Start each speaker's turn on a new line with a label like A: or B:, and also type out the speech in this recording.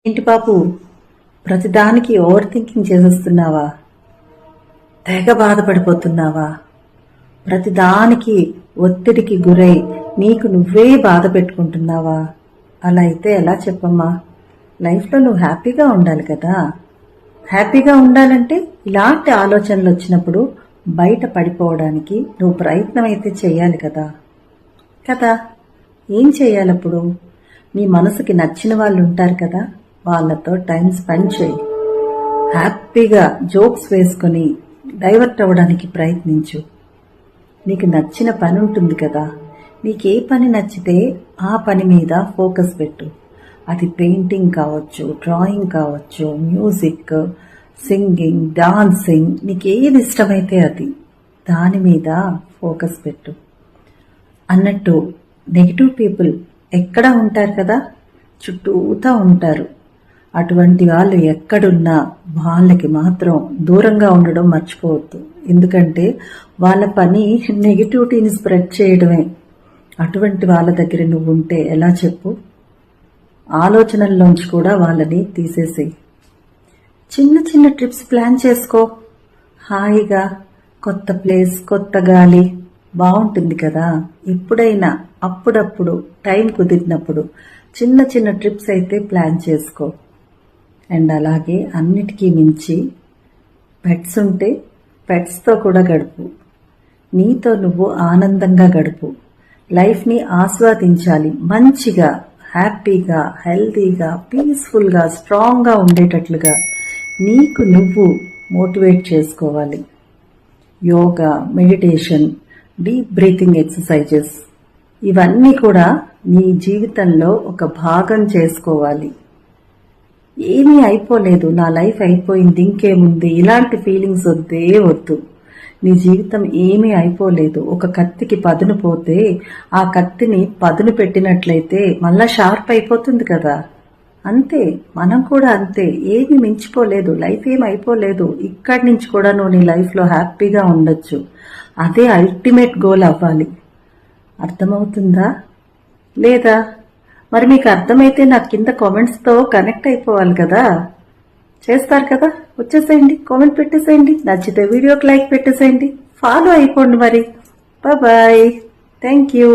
A: ఏంటి బాబు, ప్రతిదానికి over thinking చేసేస్తున్నావా? తెగ బాధపడిపోతున్నావా? ప్రతిదానికి ఒత్తిడికి గురై నీకు నువ్వే బాధ పెట్టుకుంటున్నావా? అలా అయితే ఎలా చెప్పమ్మా? లైఫ్లో నువ్వు హ్యాపీగా ఉండాలి కదా. హ్యాపీగా ఉండాలంటే ఇలాంటి ఆలోచనలు వచ్చినప్పుడు బయట పడిపోవడానికి నువ్వు ప్రయత్నం అయితే చేయాలి కదా. ఏం చేయాలప్పుడు? నీ మనసుకి నచ్చిన వాళ్ళు ఉంటారు కదా, వాళ్ళతో టైం స్పెండ్ చేయి. హ్యాపీగా జోక్స్ వేసుకొని డైవర్ట్ అవ్వడానికి ప్రయత్నించు. నీకు నచ్చిన పని ఉంటుంది కదా, నీకే పని నచ్చితే ఆ పని మీద ఫోకస్ పెట్టు. అది పెయింటింగ్ కావచ్చు, డ్రాయింగ్ కావచ్చు, మ్యూజిక్, సింగింగ్, డాన్సింగ్, నీకేది ఇష్టమైతే అది దాని మీద ఫోకస్ పెట్టు. అన్నట్టు నెగిటివ్ పీపుల్ ఎక్కడ ఉంటారు కదా, చుట్టూతా ఉంటారు. అటువంటి వాళ్ళు ఎక్కడున్నా వాళ్ళకి మాత్రం దూరంగా ఉండడం మర్చిపోవద్దు. ఎందుకంటే వాళ్ళ పని నెగిటివిటీని స్ప్రెడ్ చేయడమే. అటువంటి వాళ్ళ దగ్గర నువ్వు ఉంటే ఎలా చెప్పు? ఆలోచనల్లోంచి కూడా వాళ్ళని తీసేసేయి. చిన్న చిన్న ట్రిప్స్ ప్లాన్ చేసుకో. హాయిగా కొత్త ప్లేస్, కొత్త గాలి బాగుంటుంది కదా. ఎప్పుడైనా అప్పుడప్పుడు టైం కుదిరినప్పుడు చిన్న చిన్న ట్రిప్స్ అయితే ప్లాన్ చేసుకో. అండ్ అలాగే అన్నిటికీ మించి పెట్స్ ఉంటే పెట్స్తో కూడా గడుపు. నీతో నువ్వు ఆనందంగా గడుపు. లైఫ్ని ఆస్వాదించాలి. మంచిగా, హ్యాపీగా, హెల్తీగా, పీస్ఫుల్గా, స్ట్రాంగ్గా ఉండేటట్లుగా నీకు నువ్వు మోటివేట్ చేసుకోవాలి. Yoga, meditation, deep breathing exercises ఇవన్నీ కూడా నీ జీవితంలో ఒక భాగం చేసుకోవాలి. ఏమీ అయిపోలేదు, నా లైఫ్ అయిపోయింది, ఇంకేముంది, ఇలాంటి ఫీలింగ్స్ వద్దు. నీ జీవితం ఏమీ అయిపోలేదు. ఒక కత్తికి పదును పోతే ఆ కత్తిని పదును పెట్టినట్లయితే మళ్ళా షార్ప్ అయిపోతుంది కదా. అంతే, మనం కూడా అంతే. ఏమీ మించిపోలేదు, లైఫ్ ఏమి అయిపోలేదు. ఇక్కడి నుంచి కూడా నువ్వు నీ లైఫ్లో హ్యాపీగా ఉండొచ్చు. అదే అల్టిమేట్ గోల్ అవ్వాలి. అర్థమవుతుందా లేదా? మరి మీకు అర్థమైతే నాకు కింద కామెంట్స్తో కనెక్ట్ అయిపోవాలి కదా. చేస్తారు కదా, వచ్చేసేయండి, కామెంట్ పెట్టేసేయండి. నచ్చితే వీడియోకి లైక్ పెట్టేసేయండి, ఫాలో అయిపోండి. మరి బాయ్, థ్యాంక్ యూ.